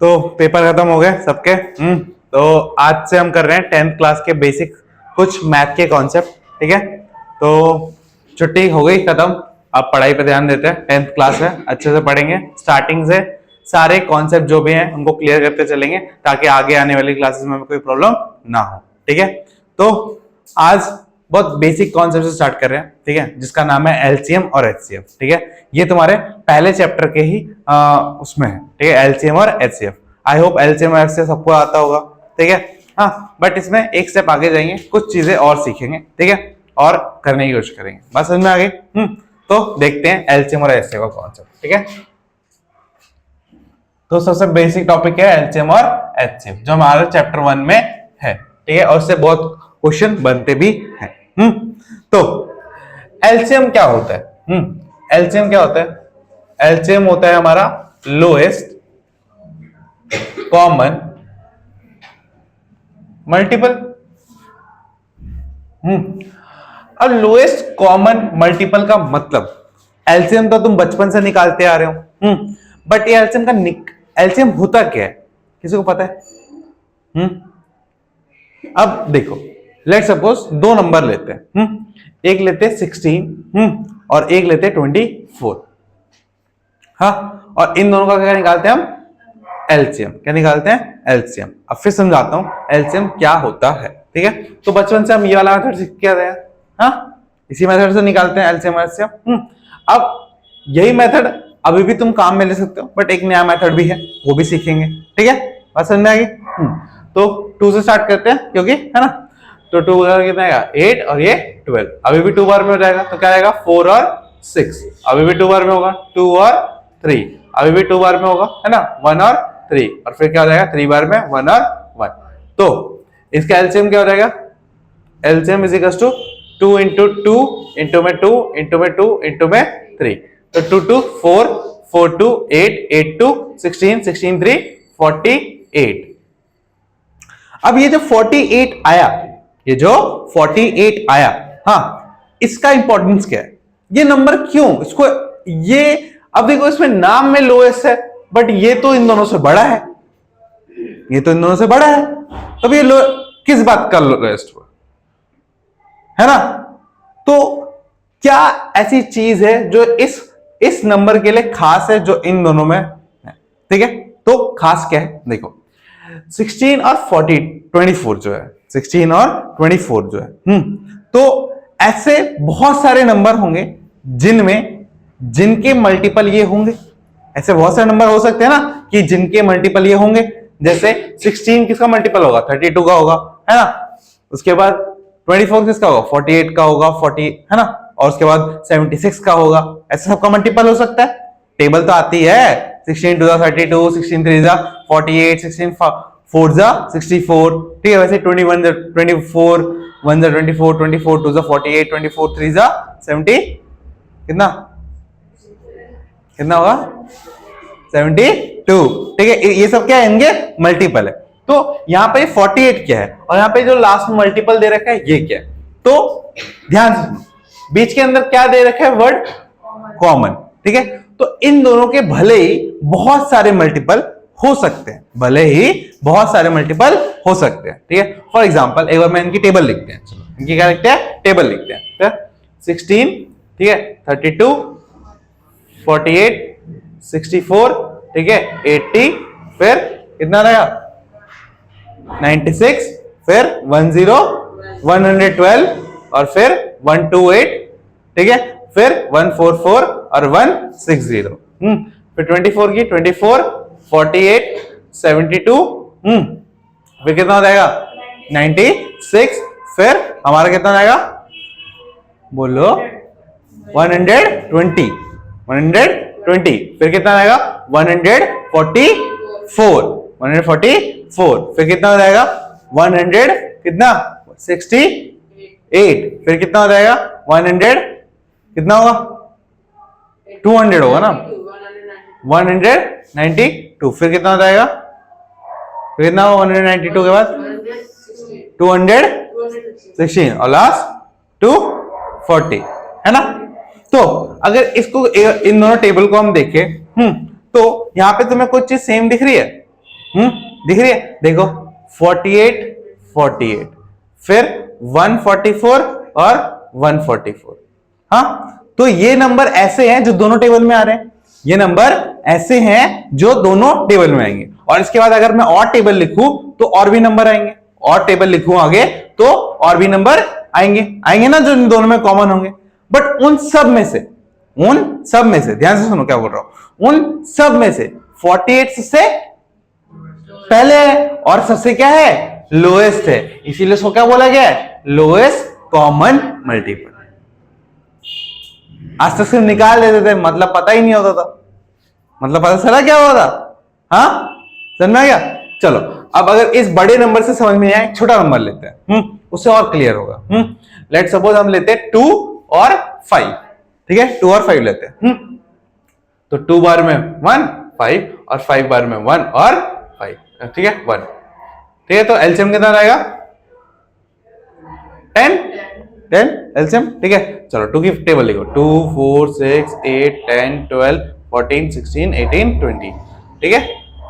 तो पेपर खत्म हो गए सबके। तो आज से हम कर रहे हैं 10th क्लास के बेसिक कुछ मैथ के कॉन्सेप्ट। ठीक है, तो छुट्टी हो गई खत्म, अब पढ़ाई पे ध्यान देते हैं। 10th क्लास है, अच्छे से पढ़ेंगे, स्टार्टिंग से सारे कॉन्सेप्ट जो भी हैं उनको क्लियर करते चलेंगे ताकि आगे आने वाली क्लासेस में कोई प्रॉब्लम ना हो। ठीक है, तो आज बहुत बेसिक कॉन्सेप्ट से स्टार्ट कर रहे हैं। ठीक है, जिसका नाम है एलसीएम और एचसीएफ। ठीक है, ये तुम्हारे पहले चैप्टर के ही उसमें है। ठीक है, एलसीएम और एचसीएफ। आई होप एलसीएम और एचसीएफ सबको आता होगा। ठीक है, हाँ, बट इसमें एक स्टेप आगे जाएंगे, कुछ चीजें और सीखेंगे। ठीक है, और करने की कोशिश करेंगे। बस समझ में आ गई? तो देखते हैं एलसीएम और एचसीएफ का कॉन्सेप्ट। ठीक है, तो सबसे बेसिक टॉपिक है एलसीएम और एचसीएफ, जो हमारे चैप्टर 1 में है। ठीक है, और उससे बहुत क्वेश्चन बनते भी हैं। तो एलसीएम क्या होता है? एलसीएम क्या होता है? एलसीएम होता है हमारा लोएस्ट कॉमन मल्टीपल। अब लोएस्ट कॉमन मल्टीपल का मतलब, एलसीएम तो तुम बचपन से निकालते आ रहे हो, बट ये एलसीएम का एलसीएम होता क्या है, किसी को पता है? अब देखो, लेट सपोज दो नंबर लेते हैं, एक लेते हैं 16 और एक लेते हैं 24। हाँ, और इन दोनों का क्या निकालते हैं हम? एलसीएम। क्या निकालते हैं? एलसीएम। अब फिर समझाता हूं एलसीएम क्या होता है। ठीक है, तो बचपन से हम ये वाला मेथड सीख के आ रहे हैं। हाँ, इसी मेथड से निकालते हैं एलसीएम एलसीएम। अब यही मेथड अभी भी तुम काम में ले सकते हो, बट एक नया मेथड भी है, वो भी सीखेंगे। ठीक है, बात समझ में आ गई? तो 2 से स्टार्ट करते हैं, क्योंकि है ना, तो 2 कितना आएगा? 8 और ये 12। अभी भी 2 बार में हो जाएगा, तो क्या आएगा? 4 और 6। अभी भी 2 बार में होगा, 2 और 3। अभी भी 2 बार में होगा, है ना, 1 और 3। और फिर क्या हो जाएगा? 3 बार में 1 और 1। तो इसका एलसीएम क्या हो जाएगा? LCM is equal to 2 into 2 into में 2 इंटू में 2 इंटू में 3। तो 2 2 4, 4 2 8, 8 2 16, 16 3 48। अब ये जो 48 आया, ये जो 48 आया, हाँ, इसका इंपॉर्टेंस क्या है? ये नंबर क्यों इसको, ये अब देखो इसमें नाम में लोएस्ट है, बट ये तो इन दोनों से बड़ा है, ये तो इन दोनों से बड़ा है, तब ये किस बात का लोएस्ट हुआ, है ना? तो क्या ऐसी चीज है जो इस नंबर के लिए खास है, जो इन दोनों में है? ठीक है, तो खास क्या है? देखो, 16 और 24 जो है, 16 और 24 जो है, तो ऐसे बहुत सारे नंबर होंगे जिनके मल्टीपल ये होंगे। ऐसे बहुत सारे नंबर हो सकते हैं ना कि जिनके मल्टीपल ये होंगे। जैसे 16 किसका मल्टीपल होगा? 32 का होगा, है ना। उसके बाद 24 किसका होगा? 48 का होगा, 40, है ना। और उसके बाद 76 का होगा। ऐसे सबका मल्टीपल हो सकता है। टेबल तो आती है, 16 2 32, 16 3 48, 16 4 64। ठीक है, वैसे 21 24, 1 24, 24 2 48, 24 3 70, कितना कितना होगा? 72। ठीक है, ये सब क्या है? इनके मल्टीपल है। तो यहाँ पे 48 क्या है, और यहाँ पे जो लास्ट में मल्टीपल दे रखा है ये क्या है? तो ध्यान से, बीच के अंदर क्या दे रखा है? Word common. ठीक है, तो इन दोनों के भले ही बहुत सारे मल्टीपल हो सकते हैं, भले ही बहुत सारे मल्टीपल हो सकते हैं। ठीक है, फॉर एग्जांपल एक बार मैं इनकी टेबल लिखते हैं। चलो, इनकी क्या लिखते हैं? टेबल लिखते हैं। 16, ठीक है, 32, 48, 64, ठीक है, 80, फिर कितना रहेगा? 96, फिर 10, 112, और फिर 128, ठीक है, फिर 144 और 160। फिर 24 की 24, 48, 72, फिर कितना हो जाएगा? 96, फिर हमारा कितना हो जाएगा? बोलो, 120, 120, फिर कितना आएगा? 144, 144, फिर कितना हो जाएगा? 100 कितना? 68, फिर कितना हो जाएगा? 100 कितना होगा? 200 होगा ना, 192, फिर कितना हो जाएगा? फिर कितना होगा 192 के बाद? 216, और लास्ट 240, है ना। तो अगर इसको इन दोनों टेबल को हम देखें, तो यहां पे तुम्हें कुछ चीज सेम दिख रही है? दिख रही है, देखो 48 48, फिर 144 और 144। हाँ, तो ये नंबर ऐसे हैं जो दोनों टेबल में आ रहे हैं, ये नंबर ऐसे हैं जो दोनों टेबल में आएंगे। और इसके बाद अगर मैं और टेबल लिखूं तो और भी नंबर आएंगे, और टेबल लिखूं आगे तो और भी नंबर आएंगे ना, जो इन दोनों में कॉमन होंगे। बट उन सब में से ध्यान से सुनो क्या बोल रहा हूं, उन सब में से 48 सबसे पहले है और सबसे क्या है, लोएस्ट है, इसीलिए उसको क्या बोला गया है, लोएस्ट कॉमन मल्टीपल। आज तक सिर्फ निकाल देते थे, मतलब पता ही नहीं होता था, मतलब पता चला क्या हुआ था। हाँ, समझ में आ गया। चलो अब अगर इस बड़े नंबर से समझ में आए, छोटा नंबर लेते हैं, उससे और क्लियर होगा। लेट सपोज हम लेते हैं 2 और 5, ठीक है, 2 और 5 लेते हैं। तो 2 बार में 1 5 और 5 बार में 1 और 5, ठीक है 1, ठीक है। तो एलसीएम कितना रहेगा, 10 एलसीएम, ठीक है। चलो 2 की टेबल लिखो, 2 4 6 8 10 12 14 16 18 20, ठीक है।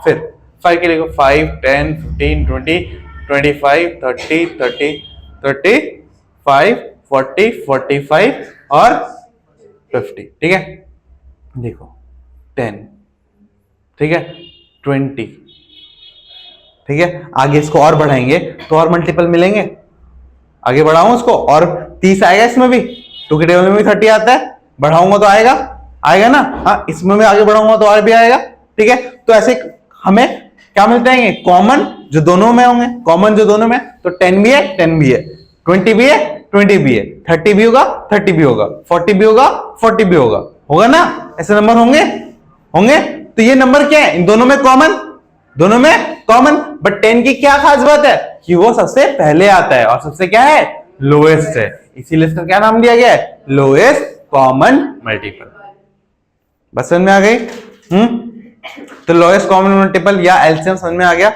फिर 5 के लिखो, 5 10 15 20 25 30 30 35 40 45 और 50, ठीक है। देखो 10, ठीक है, 20, ठीक है। आगे इसको और बढ़ाएंगे तो और मल्टीपल मिलेंगे, आगे बढ़ाऊं इसको और 30 आएगा, इसमें भी 2 के टेबल में भी 30 आता है, बढ़ाऊंगा तो आएगा ना। हाँ, इसमें भी आगे बढ़ाऊंगा तो और भी आएगा, ठीक है। तो ऐसे हमें क्या मिलते हैं, कॉमन जो दोनों में होंगे, कॉमन जो दोनों में, तो 10 भी है 10 भी है, 20 भी है 20 भी है, 30 भी होगा 30 भी होगा, 40 भी होगा 40 भी होगा ना, ऐसे नंबर होंगे। तो ये नंबर क्या है, इन दोनों में कॉमन। बट 10 की क्या खास बात है कि वो सबसे पहले आता है और सबसे क्या है, लोएस्ट है, इसीलिए इसका क्या नाम दिया गया है, लोएस्ट कॉमन मल्टीपल। बस समझ में आ गई। तो लोएस्ट कॉमन मल्टीपल या एलसीएम समझ में आ गया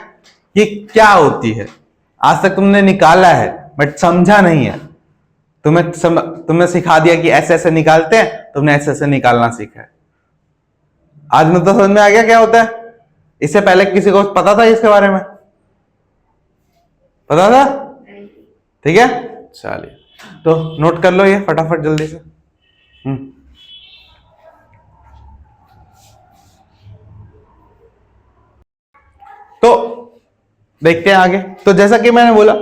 ये क्या होती है। आज तक तुमने निकाला है बट समझा नहीं है, तुमने सिखा दिया कि ऐसे ऐसे निकालते हैं, तुमने ऐसे ऐसे निकालना सीखा है। आज में तो समझ में आ गया क्या होता है। इससे पहले किसी को पता था इसके बारे में, पता था, ठीक है। चलिए तो नोट कर लो ये फटाफट जल्दी से। तो देखते हैं आगे। तो जैसा कि मैंने बोला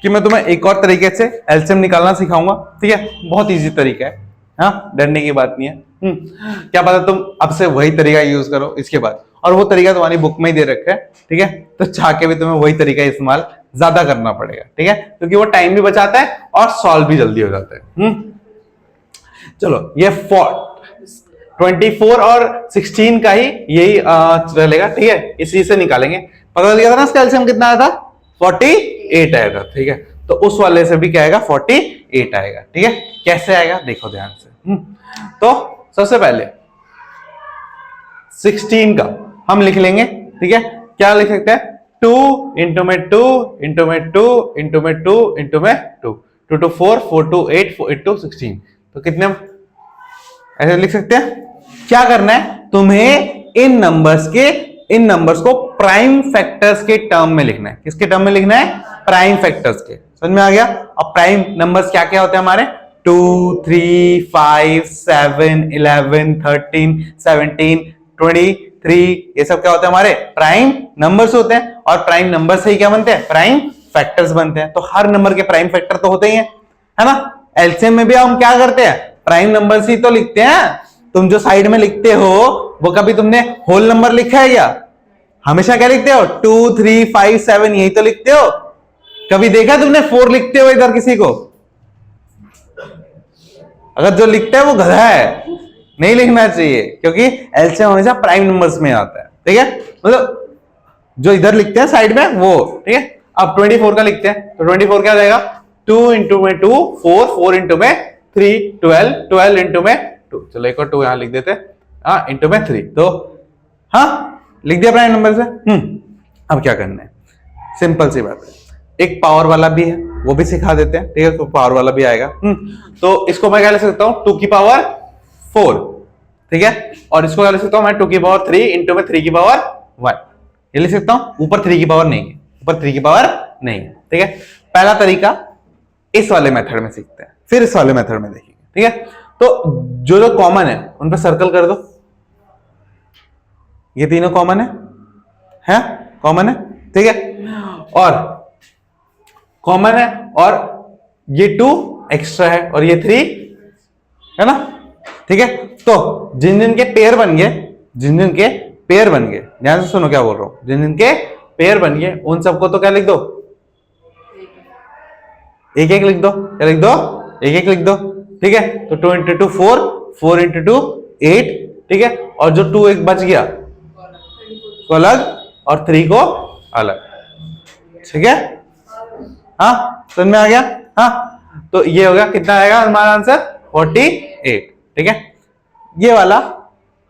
कि मैं तुम्हें एक और तरीके से एलसीएम निकालना सिखाऊंगा, ठीक है। बहुत इजी तरीका है, हाँ, डरने की बात नहीं है। क्या पता तुम अब से वही तरीका यूज करो इसके बाद, और वो तरीका तुम्हारी बुक में ही दे रखा है, ठीक है। तो चाह के भी तुम्हें वही तरीका इस्तेमाल ज्यादा करना पड़ेगा, ठीक है, क्योंकि वो टाइम भी बचाता है और सॉल्व भी जल्दी हो जाता है। चलो ये 24 और 16 का ही यही चलेगा, ठीक है, इसी से निकालेंगे। पता लग गया था ना इसका एलसीएम कितना आया था, 48 आया था, ठीक है। तो उस वाले से भी क्या आएगा, 48 आएगा, ठीक है। कैसे आएगा देखो ध्यान से। तो सबसे पहले 16 का हम लिख लेंगे, ठीक है। क्या लिख सकते हैं, 2 इंटू में 2 इंटू में 2 इंटू में 2 इंटू में 2, 2 to 4 4 to 8 4 to 16। तो कितने ऐसे लिख सकते हैं। क्या करना है तुम्हें, इन नंबर्स को प्राइम फैक्टर्स के टर्म में लिखना है। किसके टर्म में लिखना है, प्राइम फैक्टर्स के। समझ में आ गया। अब प्राइम नंबर्स क्या क्या होते हैं हमारे, 2 3 5 7 11 13 17 23, ये सब क्या होते हैं हमारे प्राइम नंबर्स होते हैं। और प्राइम नंबर से ही क्या बनते हैं, प्राइम फैक्टर्स बनते हैं। तो हर नंबर के प्राइम फैक्टर तो होते ही हैं, है ना। एलसीएम में भी हम क्या करते हैं, प्राइम नंबर्स ही तो लिखते हैं। तुम जो साइड में लिखते हो वो कभी तुमने होल नंबर लिखा है क्या, हमेशा क्या लिखते हो, 2 3 5 7 यही तो लिखते हो। कभी देखा तुमने 4 लिखते हो इधर किसी को, अगर जो लिखता है वो गधा है, नहीं लिखना चाहिए, क्योंकि एलसीएम हमेशा प्राइम नंबर्स में आता है, ठीक है। मतलब जो इधर लिखते हैं साइड में वो, ठीक है। अब 24 का लिखते हैं, तो 24 क्या जाएगा, 2 इंटू में 2 4 4 इंटू में 3 12 12 इंटू में 2, चलो एक और 2 यहां लिख देते हैं, हाँ, इंटू में 3। तो हाँ लिख दिया प्राइम नंबर से। अब क्या करना है, सिंपल सी बात है। एक पावर वाला भी है, वो भी सिखा देते हैं, ठीक है। तो पावर वाला भी आएगा। तो इसको मैं क्या लिख सकता हूं, 2 की पावर 4, ठीक है। और इसको क्या लिख सकता हूं मैं, 2 की पावर 3 इंटू में 3 की पावर 1, ये लिख सकता हूं, ऊपर 3 की पावर नहीं है, ऊपर 3 की पावर नहीं है। ठीक है, पहला तरीका इस वाले मेथड में सीखते हैं, फिर इस वाले मेथड में देखेंगे। ठीक है, तो जो जो कॉमन है उन पर सर्कल कर दो। ये तीनों कॉमन है कॉमन है। ठीक है, और कॉमन है, और ये 2 एक्स्ट्रा है, और ये 3 है ना। ठीक है, तो जिन जिन के पेयर बन गए, जिन जिन के पेयर बन गए, ध्यान से सुनो क्या बोल रहा हूं, जिन जिन के पेयर बन गए उन सबको तो क्या लिख दो, एक एक लिख दो। क्या लिख दो, एक एक लिख दो। ठीक है, तो 2 इंटू 2 4, 4 इंटू 2 8। ठीक है, और जो 2 एक बच गया को अलग, और 3 को अलग। ठीक है, हाँ समझ में आ गया। हाँ, तो ये हो गया, कितना आएगा हमारा आंसर 48। ठीक है, ये वाला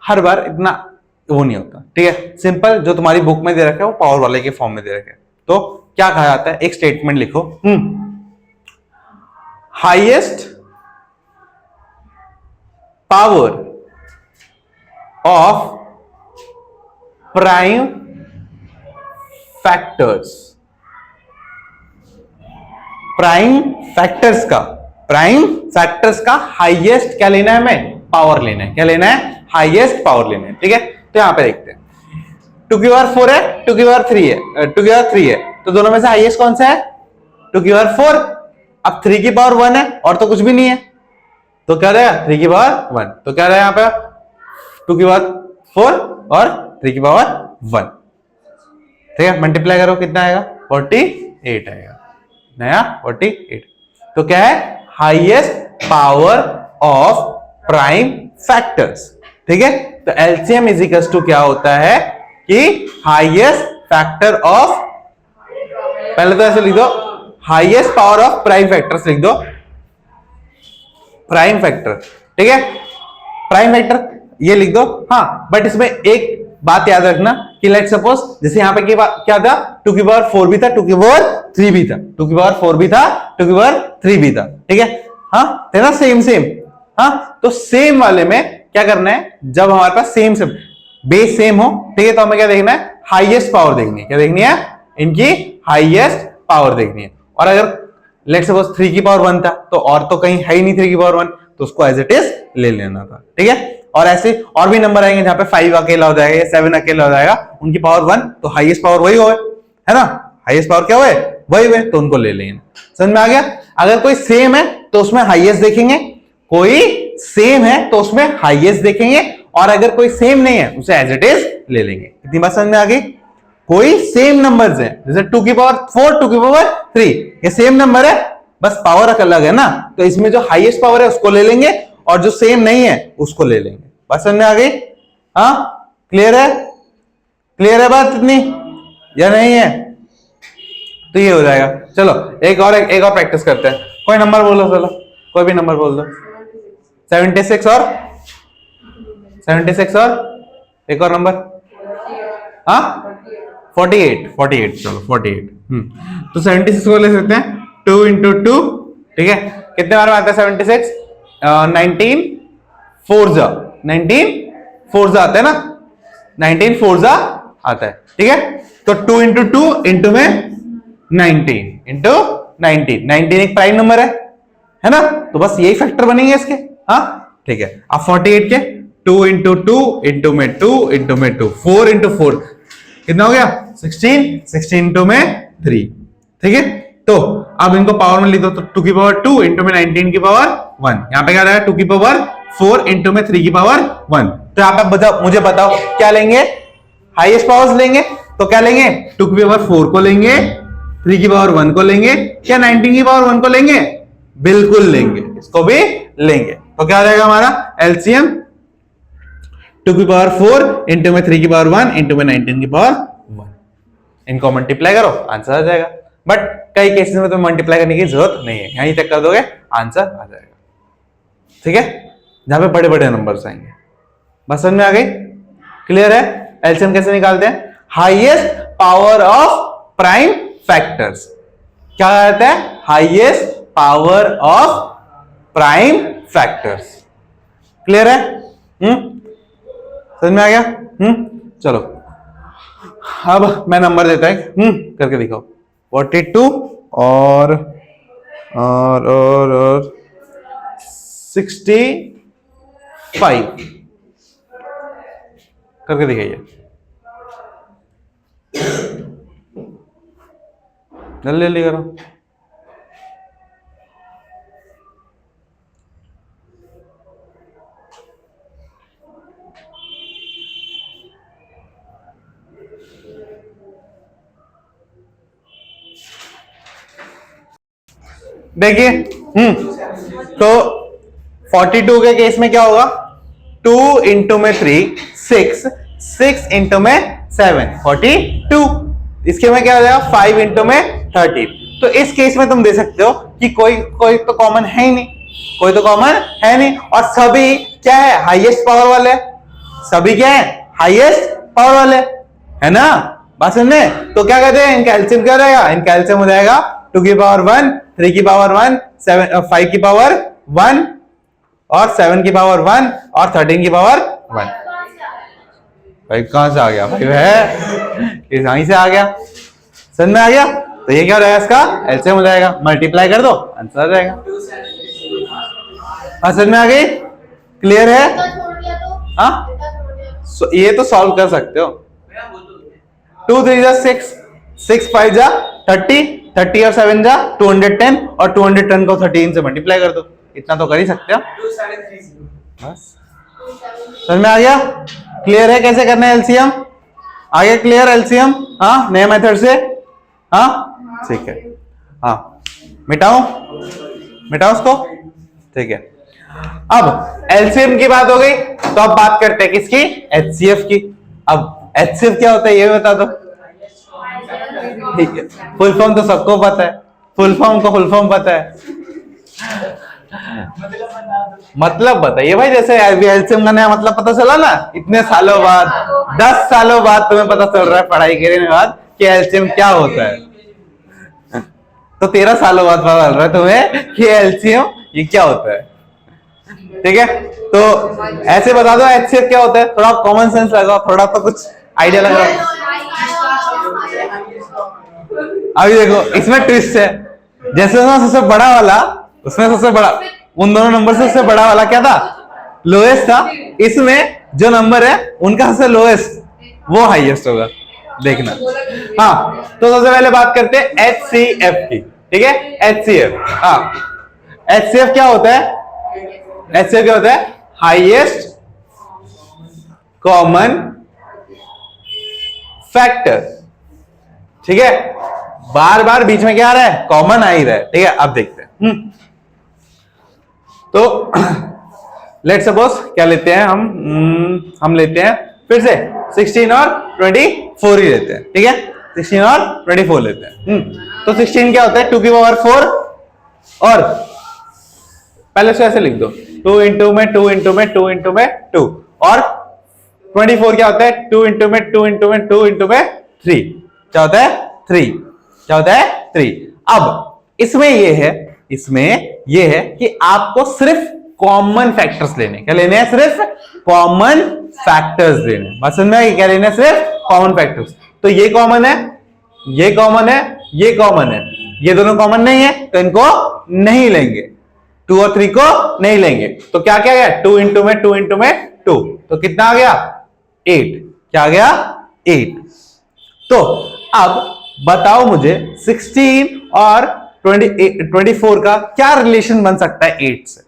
हर बार इतना वो नहीं होता। ठीक है, सिंपल जो तुम्हारी बुक में दे रखा है वो पावर वाले के फॉर्म में दे रखा है। तो क्या कहा जाता है, एक स्टेटमेंट लिखो, highest power of prime factors. Prime factors का हाईएस्ट क्या लेना है, हमें पावर लेना है। क्या लेना है, हाईएस्ट पावर लेना है। ठीक है, तो यहां पे देखते हैं 2 की पावर 4 है, 2 की पावर 3 है, 2 की पावर 3 है, तो दोनों में से हाईएस्ट कौन सा है, 2 की पावर 4। अब 3 की पावर 1 है और तो कुछ भी नहीं है, तो क्या रहेगा 3 की पावर 1। तो क्या रहेगा यहां पे 2 की पावर 4 और 3 की पावर 1। ठीक है, मल्टीप्लाई करो कितना आएगा, 48 आएगा, नया 48। तो क्या है, highest power of prime factors. ठीक है, तो एलसीएम इज इक्वल्स टू क्या होता है कि हाईएस्ट फैक्टर ऑफ, पहले तो ऐसे लिख दो, highest power of prime factors लिख दो, प्राइम फैक्टर। ठीक है, प्राइम फैक्टर ये लिख दो। हाँ, बट इसमें एक बात याद रखना कि लेट सपोज जैसे यहां पे क्या था, 2 की पावर 4 भी था, 2 की पावर 3 भी था, 2 की पावर 4 भी था, 2 की पावर 3 भी था। ठीक है, हाँ थे ना, सेम सेम। हाँ, तो सेम वाले में क्या करना है, जब हमारे पास सेम सेम बेस सेम हो, ठीक है, तो हमें क्या देखना है, हाईएस्ट पावर देखनी है। क्या देखनी है, इनकी हाईएस्ट पावर देखनी है। और अगर लेट सपोज 3 की पावर 1 था, तो और तो कहीं है ही नहीं 3 की पावर 1, तो उसको एज इट इज ले लेना था। ठीक है, और ऐसे और भी नंबर आएंगे जहां पे 5 अकेला हो जाएगा या 7 अकेला हो जाएगा, उनकी पावर 1, तो हाईएस्ट पावर वही हो है ना, हाईएस्ट पावर क्या हुए, वही हुए, तो उनको ले लेंगे। समझ में आ गया। अगर कोई सेम है तो उसमें हाईएस्ट देखेंगे, कोई सेम है तो उसमें हाईएस्ट देखेंगे, और अगर कोई सेम नहीं है उसे एज इट इज ले लेंगे। इतनी बात समझ में आ गई। कोई सेम नंबर्स है, जैसे 2 की पावर 4, 2 की पावर 3, ये सेम नंबर है, बस पावर अलग है ना, तो इसमें जो हाईएस्ट पावर है उसको ले लेंगे, और जो सेम नहीं है उसको ले लेंगे। बात समझ में आ गई। हाँ, क्लियर है, क्लियर है बात इतनी या नहीं है, तो ये हो जाएगा। चलो एक और प्रैक्टिस करते हैं। कोई नंबर बोलो, चलो कोई भी नंबर बोल दो। 76 और 76 और एक और नंबर, हाँ 48 चलो 48। तो 76 को ले सकते हैं 2 इंटू 2। ठीक है, कितने बार में आता है 76, 19 4 जा आता है ना, 19 4 जा आता है। ठीक है, तो 2 इंटू 2 इंटू में 19 इंटू 19 एक प्राइम नंबर है ना, तो बस यही फैक्टर बनेंगे इसके। हाँ ठीक है, अब 48 के 2 इंटू 2 इंटू में 2 इंटू में 2, 4 इंटू 4 कितना हो गया 16 इंटू में 3। ठीक है, तो अब इनको पावर में लिख दो, तो 2 की पावर 2 इंटू में 19 की पावर 1, यहां पे क्या रहेगा 2 की पावर 4 इंटू में 3 की पावर 1। तो यहां पे मुझे बताओ क्या लेंगे, हाईएस्ट पावर्स लेंगे, तो क्या लेंगे 2 की पावर 4 को लेंगे, 3 की पावर 1 को लेंगे, क्या 19 की पावर 1 को लेंगे, बिल्कुल लेंगे, इसको भी लेंगे। तो क्या रहेगा हमारा एलसीएम 2 की पावर 4 इंटू में 3 की पावर 1 इंटू में 19 की पावर 1। इनको मल्टीप्लाई करो, आंसर आ जाएगा। बट कई केसेस में तो मल्टीप्लाई करने की जरूरत नहीं है, यहीं तक कर दोगे आंसर आ जाएगा। ठीक है, जहां पे बड़े बड़े नंबर्स आएंगे। बस समझ में आ गई, क्लियर है। एलसीएम कैसे निकालते हैं, highest power of prime factors. क्या कहता है, highest power of prime factors. Clear है, समझ में आ गया। चलो अब मैं नंबर देता है, करके दिखाओ। 42 और 65 करके दिखाइए, जल्दी जल्दी करो। देखिए, तो 42 के केस में क्या होगा, 2 इंटू में 3 6, 6 इंटू में 7 42, इसके में क्या हो जाएगा 5 इंटू में 30। तो इस केस में तुम दे सकते हो कि कोई तो कॉमन है ही नहीं, कोई तो कॉमन है नहीं, और सभी क्या है, हाईएस्ट पावर वाले, सभी क्या है, हाईएस्ट पावर वाले, है ना, बात समझ में। तो क्या कहते हैं, इनका एलसीएम क्या रहेगा, इनका एलसीएम हो जाएगा 2 की पावर 1, 3 की पावर 1, 5 की पावर 1 और 7 की पावर 1 और 13 की पावर 1। भाई कहां से आ गया भाई, है वहीं से आ गया, समझ में आ गया। तो ये क्या हो जाएगा, इसका एलसीएम हो जाएगा, मल्टीप्लाई कर दो, आंसर आ जाएगा। समझ में आ गई, क्लियर है। हाँ, ये तो सॉल्व कर सकते हो। 2 3 जा 6, 6 5 जा 30, 30 और 7 जा 210 और 210 को 13 से मल्टीप्लाई कर दो, इतना तो कर ही सकते हो। बस समझ में आ गया, क्लियर है कैसे करना है एलसीएम, आगे क्लियर एलसीएम। हाँ, नए मेथड से, हाँ ठीक है। हाँ, मिटाओ उसको, ठीक है। अब एलसीएम की बात हो गई, तो अब बात करते हैं किसकी, एचसीएफ की। अब एचसीएफ क्या होता है ये बता दो, ठीक है। फुल फॉर्म तो सबको पता है, फुल फॉर्म पता है, मतलब बताइए भाई, जैसे एलसीएम का नया मतलब पता चला ना, इतने सालों बाद, 10 सालों बाद तुम्हें पता चल रहा है पढ़ाई करने के बाद कि एलसीएम क्या होता है। तो 13 सालों बाद पता चल रहा है तुम्हें कि एलसीएम ये क्या होता है, ठीक है। तो ऐसे बता दो एचसीएफ क्या होता है, थोड़ा कॉमन सेंस लगाओ, थोड़ा तो कुछ आइडिया लगाओ। अभी देखो इसमें ट्विस्ट है, जैसे सबसे बड़ा वाला, उसमें सबसे बड़ा, उन दोनों नंबर से सबसे बड़ा वाला क्या था, लोएस्ट था। इसमें जो नंबर है उनका सबसे लोएस्ट वो हाईएस्ट होगा, देखना। हाँ, तो सबसे पहले बात करते हैं एचसीएफ की, ठीक है। एचसीएफ, हाँ, एचसीएफ क्या होता है, एचसीएफ क्या होता है, हाईएस्ट कॉमन फैक्टर, ठीक है। बार बार बीच में क्या आ रहा है, कॉमन आ ही रहा है, ठीक है। अब देखते हैं, तो लेट सपोज क्या लेते हैं हम लेते हैं फिर से 16 और 24 ही लेते हैं, ठीक है। 16 और 24 लेते हैं। तो 16 क्या होता है, 2 की पावर 4, और पहले से ऐसे लिख दो, 2 इंटू में 2 इंटू में 2 इंटू में 2, और 24 क्या होता है, 2 इंटू में 2 इंटू में 2 इंटू में 3, क्या होता है 3, क्या होता है 3। अब इसमें ये है कि आपको सिर्फ कॉमन फैक्टर्स लेने, क्या लेने हैं, सिर्फ कॉमन फैक्टर्स लेने, बस में क्या लेने हैं, सिर्फ कॉमन फैक्टर्स। तो ये कॉमन है, ये कॉमन है, ये कॉमन है, ये दोनों कॉमन नहीं है तो इनको नहीं लेंगे, 2 और 3 को नहीं लेंगे। तो क्या क्या गया, 2 इंटू में 2 इंटू में 2, तो कितना आ गया 8, क्या आ गया 8। तो अब बताओ मुझे 16 और 24 का क्या रिलेशन बन सकता है 8 से।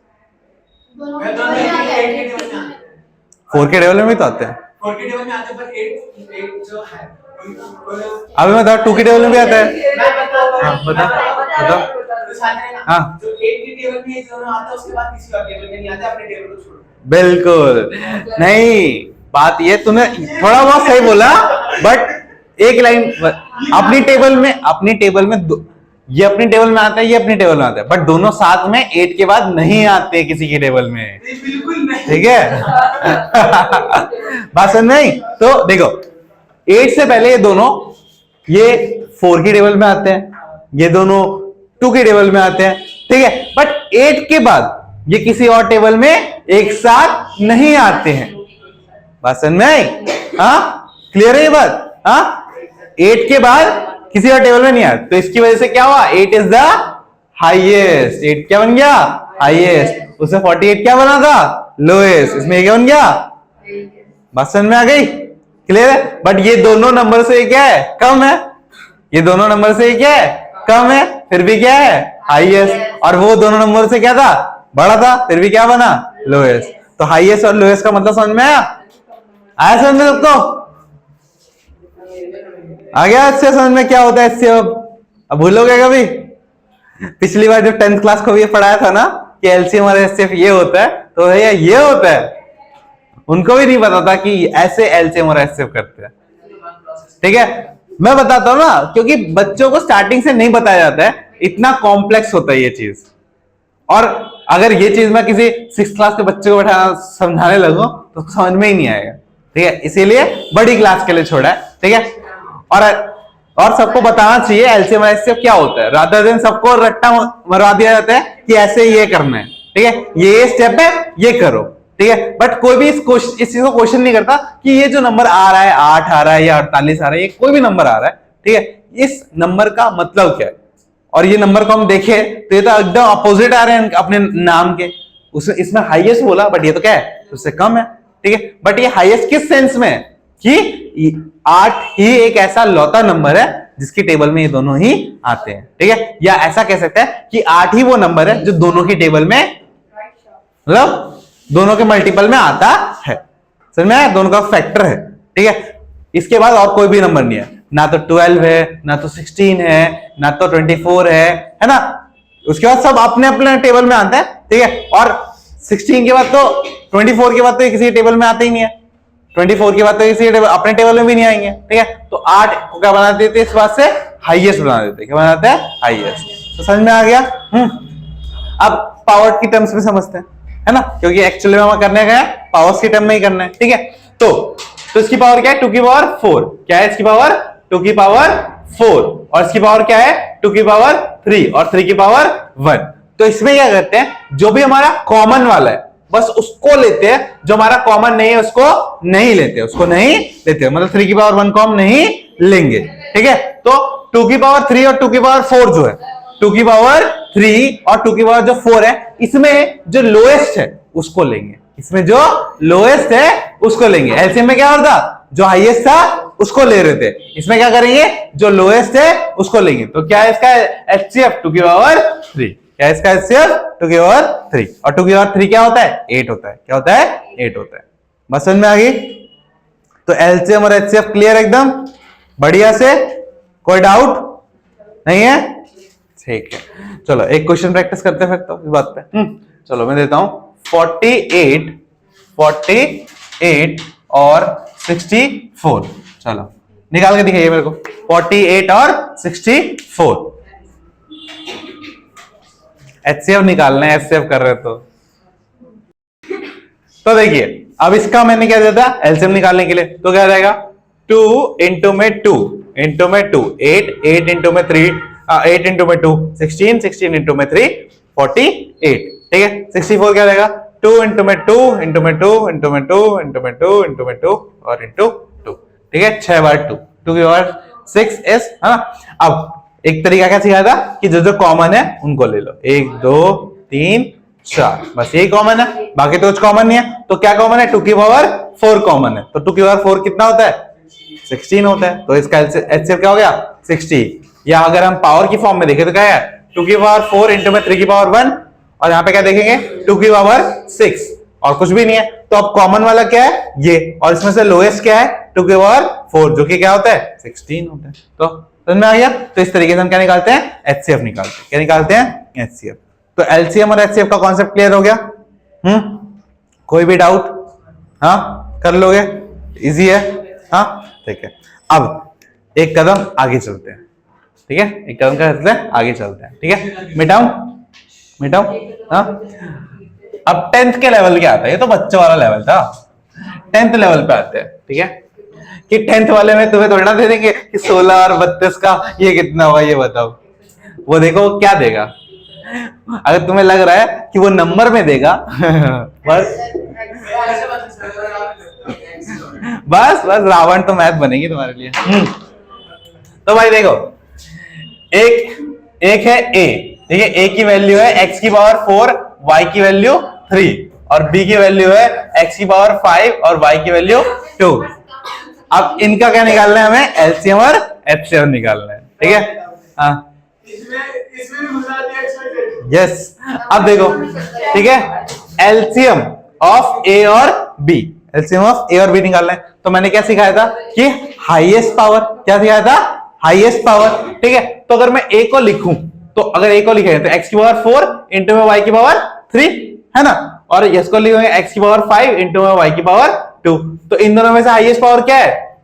4 के टेबल में भी तो आते हैं, 4 के टेबल में आते हैं, पर 8 जो है अभी मैं बता, 2 के टेबल में भी आता है। हाँ बता। हाँ, जो 8 के टेबल में दोनों आता है, उसके बाद किसी और टेबल में नहीं आता, अपने टेबल को छोड़। बिल्कुल नहीं, बात ये तूने थोड़ा बहुत सही बोला, बट एक लाइन, अपनी टेबल में ये अपनी टेबल में आता है, ये अपनी टेबल में आता है, बट दोनों साथ में 8 के बाद नहीं आते किसी की टेबल में, बिल्कुल नहीं, ठीक है। बात समझ नहीं, तो देखो 8 से पहले ये दोनों, ये 4 की टेबल में आते हैं, ये दोनों 2 की टेबल में आते हैं, ठीक है। बट 8 के बाद ये किसी और टेबल में एक साथ नहीं आते हैं, बात समझ में आई, हाँ क्लियर है ये बात, हाँ 8 के बाद किसी और टेबल में नहीं आया, तो इसकी वजह से क्या हुआ, 8 इज द हाईएस्ट। 8 क्या बन गया, हाईएस्ट। उससे 48 क्या बना था, लोएस्ट। इसमें क्या बन गया, बात समझ में आ गई, क्लियर है। बट ये दोनों नंबर से क्या है, कम है। ये दोनों नंबर से क्या है, कम है, फिर भी क्या है, हाईएस्ट। और वो दोनों नंबर से क्या था, बड़ा था, फिर भी क्या बना, लोएस्ट। तो हाईएस्ट और लोएस्ट का मतलब समझ में आया, आया समझ में सबको, आ गया अच्छे समझ में क्या होता है इससे। अब भूलोगे कभी, पिछली बार जब 10th क्लास को ये पढ़ाया था ना कि एलसीएम और एचसीएफ ये होता है, तो भैया ये होता है, उनको भी नहीं पता था कि ऐसे एलसीएम और एचसीएफ करते हैं। ठीक है, मैं बताता हूं ना, क्योंकि बच्चों को स्टार्टिंग से नहीं बताया जाता है, इतना कॉम्प्लेक्स होता है ये चीज। और अगर ये चीज मैं किसी 6th क्लास के बच्चे को बैठा समझाने लगूं तो समझ में ही नहीं आएगा। ठीक है, इसीलिए बड़ी क्लास के लिए छोड़ा है। ठीक है, और सबको बताना चाहिए एलसीएम और एचसीएफ क्या होता है, रादर देन सबको रट्टा मरवा दिया जाता है कि ऐसे ये करना है। ठीक है, ये स्टेप है, ये करो। ठीक है, बट कोई भी इस चीज को क्वेश्चन नहीं करता कि ये जो नंबर आ रहा है, 8 आ रहा है या 48 आ रहा है, ये कोई भी नंबर आ रहा है, ठीक है, इस नंबर का मतलब क्या है। और ये नंबर को हम देखें तो ये तो एकदम अपोजिट आ रहे हैं अपने नाम के। इसमें हाईएस्ट बोला, बट ये तो क्या है, उससे कम है। ठीक है, बट ये हाईएस्ट किस सेंस में है कि 8 ही एक ऐसा लौता नंबर है जिसकी टेबल में ये दोनों ही आते हैं। ठीक है, या ऐसा कह सकते हैं कि 8 ही वो नंबर है जो दोनों की टेबल में, मतलब दोनों के मल्टीपल में आता है। समझ में आया, दोनों का फैक्टर है। ठीक है, इसके बाद और कोई भी नंबर नहीं है, ना तो 12 है, ना तो 16 है, ना तो 24 है ना। उसके बाद सब अपने अपने टेबल में आता है। ठीक है, और 16 के बाद तो 24 के बाद तो किसी टेबल में आते ही नहीं है, 24 के बाद तो किसी अपने टेबल में भी नहीं आएंगे। ठीक है, तो 8 को क्या बना देते इस बात से, हाईएस्ट बना देते। क्या बनाते हैं, हाईएस्ट। तो समझ में आ गया। अब पावर की टर्म्स में समझते हैं, है ना, क्योंकि एक्चुअली में हम करने गए पावर्स की टर्म में ही करना है। ठीक है, तो इसकी पावर क्या है, 2 की पावर 4। क्या है इसकी पावर, 2 की पावर 4। और इसकी पावर क्या है, 2 की पावर 3 और 3 की पावर 1। तो इसमें क्या करते हैं, जो भी हमारा कॉमन वाला है बस उसको लेते हैं, जो हमारा कॉमन नहीं है उसको नहीं लेते, मतलब 3 की पावर 1 को हम नहीं लेंगे। ठीक है, तो 2 की पावर 3 और 2 की पावर 4 जो है, 2 की पावर 3 और 2 की पावर जो 4 है, इसमें जो लोएस्ट है उसको लेंगे, इसमें जो लोएस्ट है उसको लेंगे। एलसीएम में क्या होता, जो हाईएस्ट था उसको ले रहे थे, इसमें क्या करेंगे, जो लोएस्ट है उसको लेंगे। तो क्या है इसका एचसीएफ, 2 की पावर 3। क्या है इसका एचसीएफ, 2 की पावर 3। और 2 की पावर 3 क्या होता है, 8 होता है। क्या होता है, 8 होता है। बस समझ में आ गई। तो एलसीएम और एचसीएफ क्लियर एकदम बढ़िया से, कोई डाउट नहीं है। ठीक है, चलो एक क्वेश्चन प्रैक्टिस करते हैं फिर तो इस बात पे। चलो मैं देता हूं 48 और 64। चलो निकाल के दिखाइए मेरे को, 48 और 64। एचसीएफ निकालना है, एचसीएफ कर रहे तो देखिए, अब इसका मैंने क्या दिया था एलसीएम निकालने के लिए, तो क्या रहेगा, 2 इंटू में 2 इंटू में 2, 8 इंटू में 3, 8 इंटू में 2 16, 16 इंटू में 3 48। ठीक है, 64 क्या रहेगा, 2 इंटू में 2 इंटू में 2 इंटू में 2 इंटू में 2 इंटू में 2 और इंटू 2। ठीक है, 6 बार 2, 2 की पावर 6 है ना। अब एक तरीका क्या सिखाया था कि जो जो कॉमन है उनको ले लो, 1 2 3 4, बस यही कॉमन है, बाकी तो कुछ कॉमन नहीं है। तो क्या कॉमन है, 2 की पावर 4 कॉमन है, तो 2 की पावर 4 कितना होता है, 16 होता है। तो इसका एचसीएफ क्या हो गया, 60। या अगर हम पावर की फॉर्म में देखें तो क्या है, 2 की पावर 4 इंटू में 3 की पावर 1, और यहाँ पे क्या देखेंगे 2 की पावर 6 और कुछ भी नहीं है। तो अब कॉमन वाला क्या है ये, और इसमें से लोएस्ट क्या है 2 की पावर 4 जो कि क्या होता है 16 होता है। तो समझ में आ गया। तो इस तरीके से हम क्या निकालते हैं, एचसीएफ निकालते हैं। क्या निकालते हैं, एचसीएफ। तो एलसीएम और एचसीएफ का कॉन्सेप्ट क्लियर हो गया। कोई भी डाउट, हाँ कर लोगे, इजी है। हाँ ठीक है, अब एक कदम आगे चलते हैं। ठीक है, एक कदम क्या चलते हैं, आगे चलते हैं। ठीक है, मिटाऊं। हाँ, अब 10th के लेवल क्या आता है, ये तो बच्चों वाला लेवल था, 10th लेवल पे आते हैं। ठीक है, कि 10th वाले में तुम्हें थोड़ा दे देंगे कि 16 और 32 का ये कितना हुआ, ये बताओ। वो देखो क्या देगा, अगर तुम्हें लग रहा है कि वो नंबर में देगा बस बस बस रावण तो मैथ बनेगी तुम्हारे लिए। तो भाई देखो, एक है a, ठीक है, a की वैल्यू है x की पावर 4, y की वैल्यू 3 और b की वैल्यू है x की पावर 5 और y की वैल्यू 2। अब इनका क्या निकालना है, हमें एलसीएम और एचसीएम निकालना है, ठीक है। हाँ इसमें भी घुसा दिया यस। अब देखो, ठीक है, एलसीएम ऑफ ए और बी, एलसीएम ऑफ ए और बी निकालना है। तो मैंने क्या सिखाया था कि हाईएस्ट पावर, क्या सिखाया था, हाईएस्ट पावर, ठीक है। तो अगर मैं ए को लिखूं, तो अगर ए को लिखेंगे तो x की पावर 4 इंटू में y की पावर 3 है ना, और यस को लिखेंगे x की पावर 5 इंटू में y की पावर 2। तो इन दोनों में से हाईएस्ट पावर क्या है,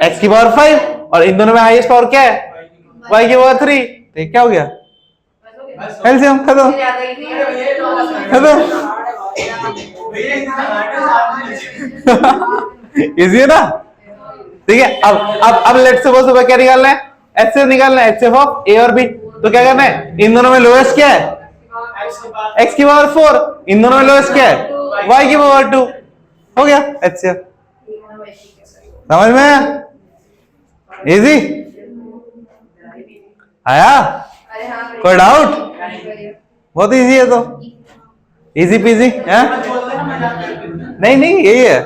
x की पावर 5, और इन दोनों में हाईएस्ट पावर क्या है, y की पावर 3। तो क्या हो गया, एलसीएम खत्म खत्म। इजी है ना, ठीक है। अब लेट्स सपोज हमें क्या निकालना है, एचसीएफ निकालना है, एचसीएफ ऑफ ए और बी। तो क्या करना है, इन दोनों में लोएस्ट क्या है, x की पावर 4, इन दोनों में लोएस्ट क्या है, y की पावर 2, हो गया एचसीएफ। समझ में आया, इजी आया, कोई डाउट, बहुत इजी है, तो इजी पीजी है। नहीं नहीं यही है,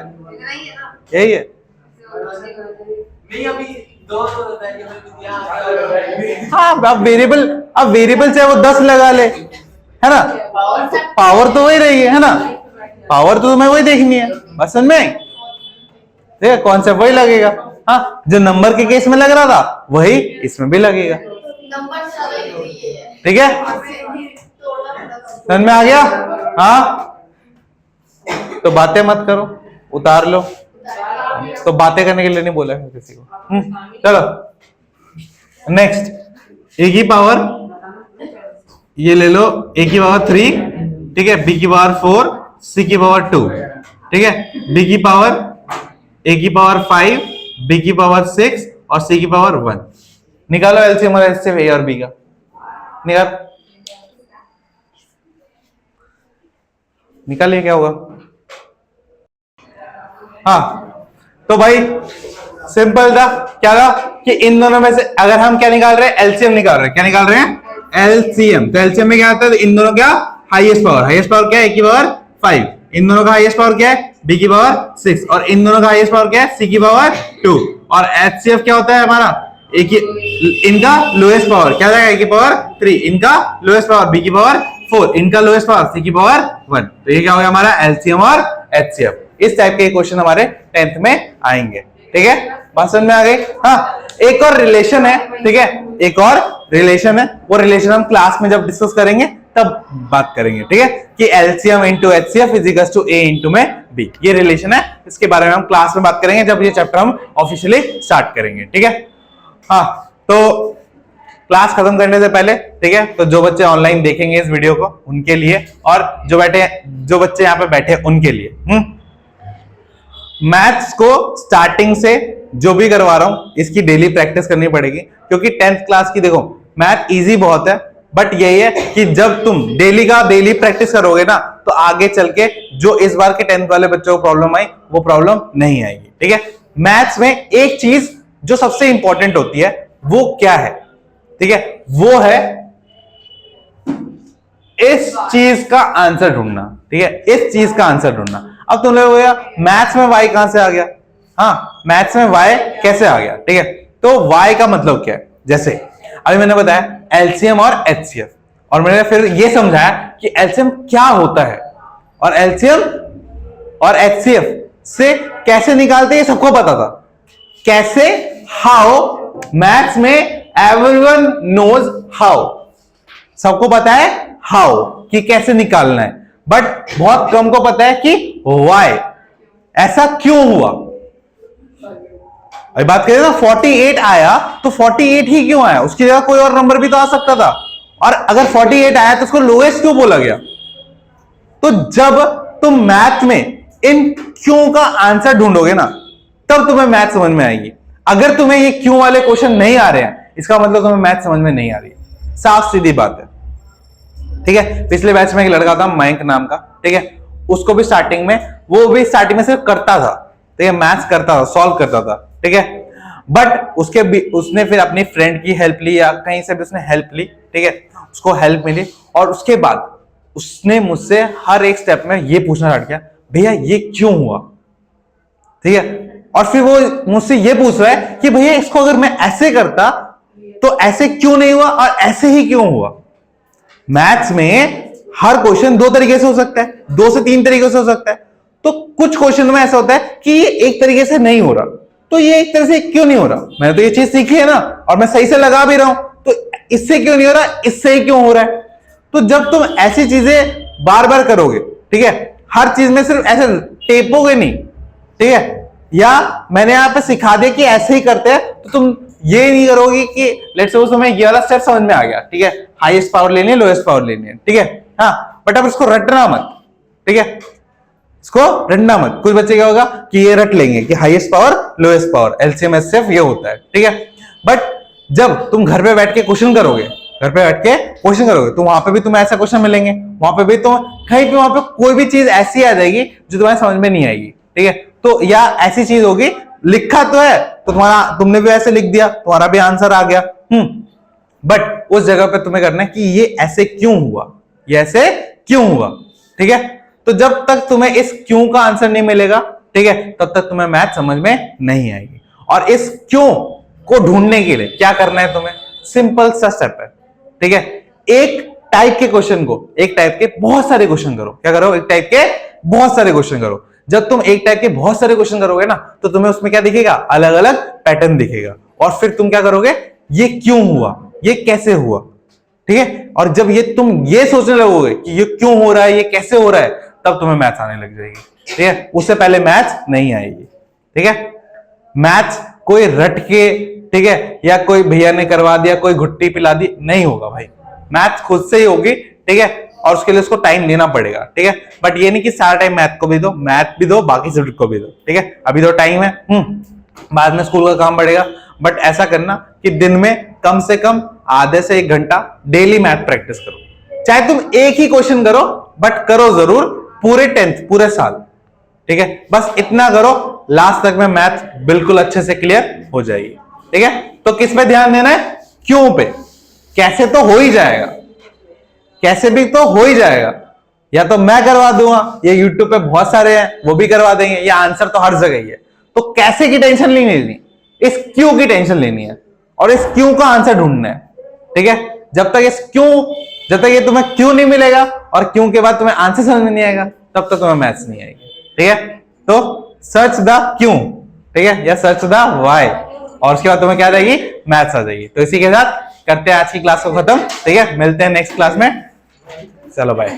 यही है। नहीं अभी दो हाँ, अब वेरिएबल चाहे वो 10 लगा ले, है ना, पावर तो वही रही है ना, पावर तो तुम्हें वही देखनी है, बस समझ में, ठीक है, कॉन्सेप्ट वही लगेगा। हाँ, जो नंबर के केस में लग रहा था वही इसमें भी लगेगा, ठीक है, समझ में आ गया। हाँ, तो बातें मत करो, उतार लो, तो बातें करने के लिए नहीं बोला है किसी को। चलो नेक्स्ट, ए की पावर, ये ले लो, ए की पावर 3, ठीक है, बी की पावर 4, सी की पावर 2, ठीक है, बी की पावर, ए की पावर 5, बी की पावर 6 और सी की पावर 1। निकालो एलसीएम और एचसीएफ ए और बी का, निकालिए क्या होगा। हाँ, तो भाई सिंपल था, क्या था कि इन दोनों में से अगर हम क्या निकाल रहे हैं, एलसीएम निकाल रहे हैं, क्या निकाल रहे हैं, एलसीएम। तो एलसीएम में क्या आता है, इन दोनों क्या हाईएस्ट पावर, हाईएस्ट पावर क्या है, ए की पावर 5, इन दोनों का हाईएस्ट पावर क्या है, बी की पावर 6 और इन दोनों का हाईएस्ट पावर क्या है, सी की पावर 2। और एचसीएफ क्या होता है हमारा, ए की, इनका लोएस्ट पावर क्या जाएगा, ए की पावर 3, इनका लोएस्ट पावर बी की पावर 4, इनका लोएस्ट पावर सी की पावर 1। तो ये क्या हो गया हमारा एलसीएम और एचसीएफ। इस टाइप के क्वेश्चन हमारे 10th में आएंगे, ठीक है, बात समझ में आ गई। हाँ, एक और रिलेशन है, ठीक है, एक और रिलेशन है, वो रिलेशन हम क्लास में जब डिस्कस करेंगे तब बात करेंगे, ठीक है, कि LCM into HCF is equal to A into में बी, ये रिलेशन है, इसके बारे में हम क्लास में बात करेंगे जब ये चैप्टर हम ऑफिशियली स्टार्ट करेंगे, ठीक है। हाँ, तो क्लास खत्म करने से पहले, ठीक है, तो जो बच्चे ऑनलाइन देखेंगे इस वीडियो को उनके लिए, और जो बच्चे यहाँ पे बैठे उनके लिए, मैथ्स को स्टार्टिंग से जो भी करवा रहा हूं इसकी डेली प्रैक्टिस करनी पड़ेगी, क्योंकि 10th क्लास की देखो मैथ इजी बहुत है, बट यही है कि जब तुम डेली प्रैक्टिस करोगे ना, तो आगे चल के जो इस बार के 10th वाले बच्चों को प्रॉब्लम आई वो प्रॉब्लम नहीं आएगी, ठीक है। मैथ्स में एक चीज जो सबसे इंपॉर्टेंट होती है वो क्या है, ठीक है, वो है इस चीज का आंसर ढूंढना, ठीक है, इस चीज का आंसर ढूंढना। अब तुम लोग मैथ्स में y कहां से आ गया, हाँ, मैथ्स में y कैसे आ गया, ठीक है, तो y का मतलब क्या है, जैसे अभी मैंने बताया एलसीएम और एचसीएफ, और मैंने फिर ये समझाया कि एलसीएम क्या होता है और एलसीएम और एचसीएफ से कैसे निकालते हैं, सबको पता था कैसे, हाउ, मैथ्स में एवरीवन नोज हाउ, सबको पता है हाउ कि कैसे निकालना है, बट बहुत कम को पता है कि व्हाई, ऐसा क्यों हुआ। अभी बात करें ना, 48 आया तो 48 ही क्यों आया, उसकी जगह कोई और नंबर भी तो आ सकता था, और अगर 48 आया तो उसको लोएस्ट क्यों बोला गया। तो जब तुम मैथ में इन क्यों का आंसर ढूंढोगे ना, तब तुम्हें मैथ समझ में आएगी। अगर तुम्हें ये क्यों वाले क्वेश्चन नहीं आ रहे हैं, इसका मतलब तुम्हें मैथ समझ में नहीं आ रही, साफ सीधी बात है, ठीक है। पिछले बैच में एक लड़का था मयंक नाम का, ठीक है, उसको भी स्टार्टिंग में सिर्फ करता था, ठीक है, मैथ्स करता था, सॉल्व करता था, ठीक है। बट उसने फिर अपनी फ्रेंड की हेल्प ली या कहीं से भी उसने हेल्प ली, ठीक है, उसको हेल्प मिली और उसके बाद उसने मुझसे हर एक स्टेप में ये पूछना स्टार्ट किया, भैया ये क्यों हुआ, ठीक है। और फिर वो मुझसे ये पूछ रहा है कि भैया इसको अगर मैं ऐसे करता तो ऐसे क्यों नहीं हुआ और ऐसे ही क्यों हुआ। मैथ्स में हर क्वेश्चन दो तरीके से हो सकता है, 2 से 3 तरीके से हो सकता है। तो कुछ क्वेश्चन में ऐसा होता है कि ये एक तरीके से नहीं हो रहा, तो ये एक तरह से क्यों नहीं हो रहा, मैंने तो ये चीज सीखी है ना और मैं सही से लगा भी रहा हूं, तो इससे क्यों नहीं हो रहा, इससे ही क्यों हो रहा है। तो जब तुम ऐसी चीजें बार बार करोगे, ठीक है, हर चीज में सिर्फ ऐसे टेपोगे नहीं, ठीक है, या मैंने यहां पे सिखा दिया कि ऐसे ही करते हैं, तो तुम ये नहीं करोगे कि लेट्स सपोज तुम्हें ये वाला स्टेप समझ में आ गया, ठीक है, हाईएस्ट पावर लेनी है, लोएस्ट पावर लेनी है, ठीक है, हाँ, बट अब इसको रटना मत, ठीक है, इसको रटना मत। कुछ बच्चे क्या होगा कि ये रट लेंगे कि highest power lowest power LCM HCF ये होता है, ठीक है। बट जब तुम घर पे बैठ के क्वेश्चन करोगे, तो वहां पे भी तुम्हें ऐसा क्वेश्चन मिलेंगे, वहां पे भी तुम कहीं पे वहां पे कोई भी चीज ऐसी आ जाएगी जो तुम्हारे समझ में नहीं आएगी, ठीक है। तो या ऐसी चीज होगी लिखा तो है तो तुमने भी ऐसे लिख दिया, तुम्हारा भी आंसर आ गया, बट उस जगह पे तुम्हें करना है कि ये ऐसे क्यों हुआ, ये ऐसे क्यों हुआ, ठीक है। तो जब तक तुम्हें इस क्यों का आंसर नहीं मिलेगा, ठीक है, तब तक तुम्हें मैथ समझ में नहीं आएगी। और इस क्यों को ढूंढने के लिए क्या करना है तुम्हें, सिंपल सा स्टेप है, ठीक है। एक टाइप के क्वेश्चन को, एक टाइप के बहुत सारे क्वेश्चन करो, क्या करो, एक टाइप के बहुत सारे क्वेश्चन करो। जब तुम एक टाइप के बहुत सारे क्वेश्चन करोगे ना, तो तुम्हें उसमें क्या दिखेगा, अलग अलग पैटर्न दिखेगा। और फिर तुम क्या करोगे, ये क्यों हुआ, ये कैसे हुआ, ठीक है। और जब ये तुम ये सोचने लगोगे कि ये क्यों हो रहा है, ये कैसे हो रहा है, तब तुम्हें मैथ्स आने लग जाएगी, ठीक है। उससे पहले मैथ्स नहीं आएगी, ठीक है। मैथ्स कोई रट के, ठीक है, या कोई भैया ने करवा दिया, कोई घुट्टी पिला दी, नहीं होगा भाई। मैथ्स खुद से ही होगी, ठीक है, और उसके लिए उसको टाइम देना पड़ेगा, ठीक है। बट ये नहीं कि सारा टाइम मैथ को भी दो, मैथ भी दो, बाकी सब्जेक्ट को भी दो, ठीक है। अभी तो टाइम है, बाद में स्कूल का काम बढ़ेगा। बट ऐसा करना कि दिन में कम से कम आधे से 1 घंटा डेली मैथ प्रैक्टिस करो। चाहे तुम एक ही क्वेश्चन करो, बट करो जरूर, पूरे 10th पूरे साल, ठीक है। बस इतना करो, लास्ट तक में मैथ बिल्कुल अच्छे से क्लियर हो जाएगी, ठीक है। तो किस पे ध्यान देना है, क्यों पे। कैसे तो हो ही जाएगा, कैसे भी तो हो ही जाएगा, या तो मैं करवा दूंगा, ये यूट्यूब पे बहुत सारे हैं वो भी करवा देंगे, या आंसर तो हर जगह ही है। तो कैसे की टेंशन नहीं लेनी, इस क्यों की टेंशन लेनी है और इस क्यों का आंसर ढूंढना है, ठीक है। जब तक ये तुम्हें क्यों नहीं मिलेगा और क्यों के बाद तुम्हें आंसर समझ में नहीं आएगा, तब तक तुम्हें मैथ्स नहीं आएगी, ठीक है। तो सर्च द क्यों, ठीक है, या सर्च द व्हाई, और उसके बाद तुम्हें क्या आ जाएगी, मैथ्स आ जाएगी। तो इसी के साथ करते हैं आज की क्लास को खत्म, ठीक है। मिलते हैं नेक्स्ट क्लास में, चलो बाय।